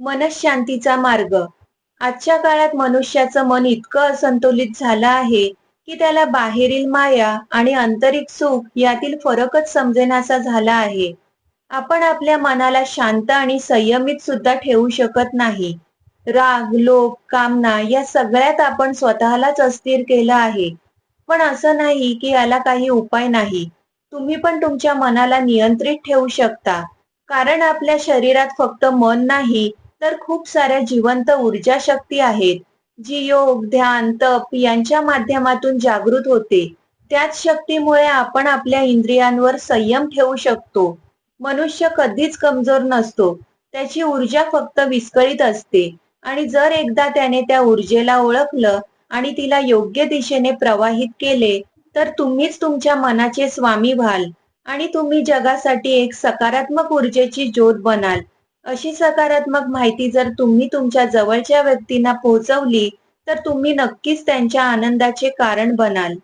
मनःशांतीचा मार्ग. आजच्या काळात मनुष्याचं मन इतकं असंतुलित झालं आहे, की त्याला बाहेरील माया आणि आंतरिक सुख यातील फरकच समजेनासा झाला आहे. आपण आपल्या मनाला शांत आणि संयमित सुद्धा ठेवू शकत नाही. राग, लोभ, कामना या सगळ्यात आपण स्वतःलाच अस्थिर केलं आहे. पण असं नाही की याला काही उपाय नाही. तुम्ही पण तुमच्या मनाला नियंत्रित ठेवू शकता. कारण आपल्या शरीरात फक्त मन नाही, तर खूप साऱ्या जिवंत ऊर्जा शक्ती आहेत, जी योग, ध्यान, तप यांच्या माध्यमातून जागृत होते. त्याच शक्तीमुळे आपण आपल्या इंद्रियांवर संयम ठेवू शकतो. मनुष्य कधीच कमजोर नसतो. त्याची ऊर्जा फक्त विस्कळीत असते आणि जर एकदा त्याने त्या ऊर्जेला ओळखलं आणि तिला योग्य दिशेने प्रवाहित केले, तर तुम्हीच तुमच्या मनाचे स्वामी व्हाल आणि तुम्ही जगासाठी एक सकारात्मक ऊर्जेची ज्योत बनाल. अशी सकारात्मक माहिती जर तुम्ही तुमच्या जवळच्या व्यक्तींना पोहोचवली, तर तुम्ही नक्कीच त्यांच्या आनंदाचे कारण बनाल.